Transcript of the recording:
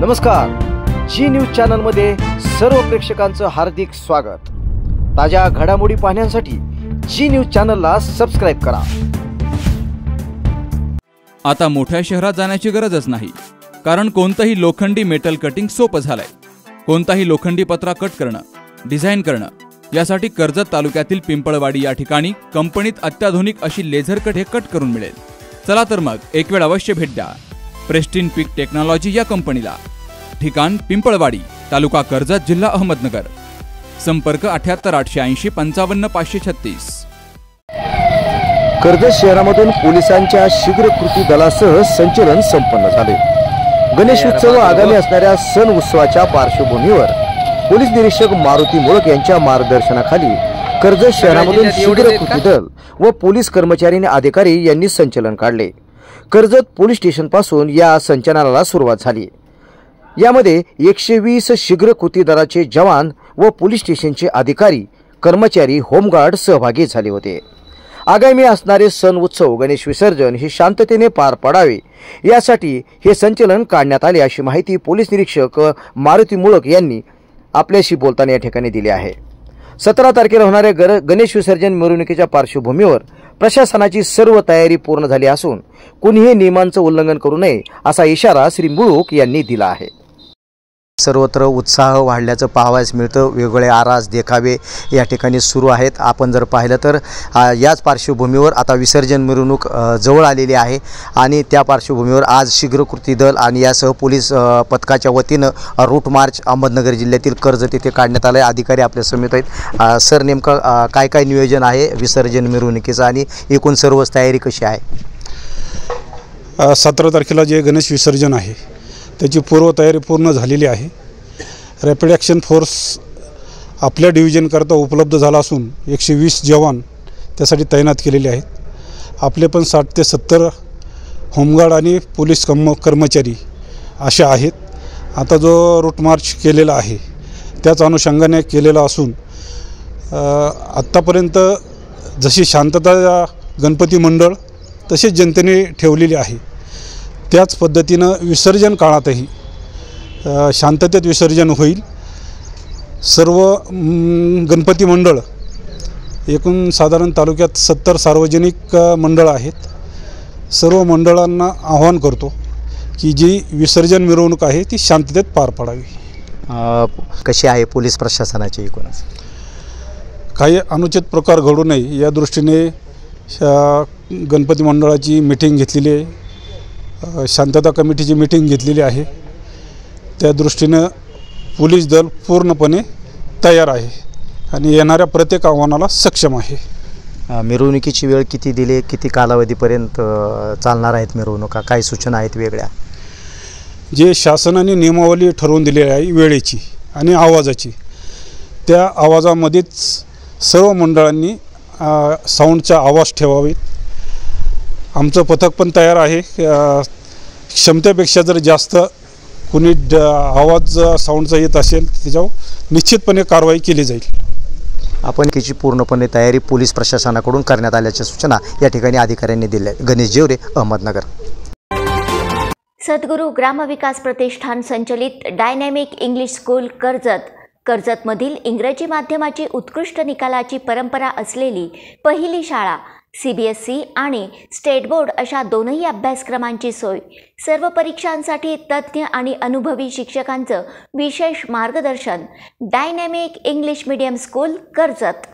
नमस्कार, जी news channel मध्ये सर्व प्रेक्षकांचं हार्दिक स्वागत। ताज्या घडामोडी पाहण्यासाठी जी न्यूज चॅनलला सबस्क्राइब करा। आता मोठ्या शहरात जाण्याची गरजच नाही, कारण कोणतंही लोखंडी मेटल कटिंग सोपं झालंय। कोणताही लोखंडी पत्रा कट करणं, डिझाइन करणं यासाठी कर्जत तालुक्यातील पिंपळवाडी या ठिकाणी कंपनीत अत्याधुनिक अशी लेझर कट हे कट करून मिळेल। चला तर मग एक वेळ अवश्य भेट द्या प्रेस्टीन पीक टेक्नॉलॉजी या कंपनीला। ठिकाण पिंपळवाडी, तालुका कर्जत, जिल्हा अहमदनगर। संपर्क 78 880 55 536। कर्जत शहरामधून पोलिसांच्या शीघ्र कृती दलासह संचलन संपन्न झाले। गणेश उत्सव आगामी असणाऱ्या सण उत्सवाच्या पार्श्वभूमीवर पोलीस निरीक्षक मारुती मुळक यांच्या मार्गदर्शनाखाली कर्जत शहरामधून शीघ्र कृती दल व पोलीस कर्मचारी आणि अधिकारी यांनी संचलन काढले। कर्जत पोलीस स्टेशन पासून या संचलनाला सुरुवात झाली। यामध्ये 120 शीघ्र कृती दलाचे जवान व पोलीस स्टेशनचे अधिकारी, कर्मचारी, होमगार्ड सहभागी झाले होते। आगामी असणारे सण उत्सव गणेश विसर्जन हे शांततेने पार पडावे यासाठी हे संचलन काढण्यात आले, अशी माहिती पोलीस निरीक्षक मारुती मुळक यांनी आपल्याशी बोलताना या ठिकाणी दिली आहे। 17 तारखेला होणाऱ्या गणेश विसर्जन मिरवणुकीच्या पार्श्वभूमीवर प्रशासनाची सर्व तयारी पूर्ण झाली असून कुणीही नियमांचं उल्लंघन करू नये असा इशारा श्री मुळक यांनी दिला आहे। सर्वत्र उत्साह वाढल्याचं पाहावयास मिळतं। वेगवेगळे आरास देखावे या ठिकाणी सुरू आहेत। आपण जर पाहिलं तर याच पार्श्वभूमीवर आता विसर्जन मिरवणूक जवळ आलेली आहे आणि त्या पार्श्वभूमीवर आज शीघ्र कृती दल आणि यासह पोलीस पथकाच्या वतीनं रूट मार्च अहमदनगर जिल्ह्यातील कर्जत येथे काढण्यात आले। अधिकारी आपल्या समेत आहेत। सर, नेमकं काय काय नियोजन आहे विसर्जन मिरवणुकीचं आणि एकूण सर्व तयारी कशी आहे? 17 तारखेला जे गणेश विसर्जन आहे त्याची पूर्वतयारी पूर्ण झालेली आहे। रॅपिड ॲक्शन फोर्स आपल्या डिव्हिजनकरता उपलब्ध झाला असून 120 जवान त्यासाठी तैनात केलेले आहेत। आपले पण 60 ते 70 होमगार्ड आणि पोलीस कर्मचारी असे आहेत। आता जो रूट मार्च केलेला आहे त्याच अनुषंगाने केलेला असून आत्तापर्यंत जशी शांतता गणपती मंडळ तसेच जनतेने ठेवलेली आहे त्याच पद्धतीनं विसर्जन काळातही शांततेत विसर्जन होईल। सर्व गणपती मंडळ एकूण साधारण तालुक्यात 70 सार्वजनिक मंडळ आहेत। सर्व मंडळांना आवाहन करतो की जी विसर्जन मिरवणूक आहे ती शांततेत पार पडावी। कशी आहे पोलीस प्रशासनाची एकूणच? काही अनुचित प्रकार घडू नये या दृष्टीने गणपती मंडळाची मीटिंग घेतलेली आहे, शांतता कमिटीची मीटिंग घेतलेली आहे। त्या दृष्टीनं पोलीस दल पूर्णपणे तयार आहे आणि येणाऱ्या प्रत्येक आव्हानाला सक्षम आहे। मिरवणुकीची वेळ किती दिली, किती कालावधीपर्यंत चालणार आहेत मिरवणुका, काही सूचना आहेत वेगळ्या? जे शासनाने नियमावली ठरवून दिलेली आहे वेळेची आणि आवाजाची, त्या आवाजामध्येच सर्व मंडळांनी साऊंडचा आवाज ठेवावेत। आमचं पथक पण तयार आहे। क्षमतेपेक्षा जर जास्त कुणी आवाज साऊंडचा येत असेल त्याच्यावर निश्चितपणे कारवाई केली जाईल। आपण त्याची पूर्णपणे तयारी पोलीस प्रशासनाकडून करण्यात आल्याच्या सूचना या ठिकाणी अधिकाऱ्यांनी दिल्या। गणेश जेवरे, अहमदनगर। सद्गुरू ग्रामविकास प्रतिष्ठान संचलित डायनॅमिक इंग्लिश स्कूल कर्जतमधील इंग्रजी माध्यमाची उत्कृष्ट निकालाची परंपरा असलेली पहिली शाळा। CBSE आणि स्टेट बोर्ड अशा दोनही अभ्यासक्रमांची सोय। सर्व परीक्षांसाठी तज्ज्ञ आणि अनुभवी शिक्षकांचं विशेष मार्गदर्शन। Dynamic English medium school Karjat.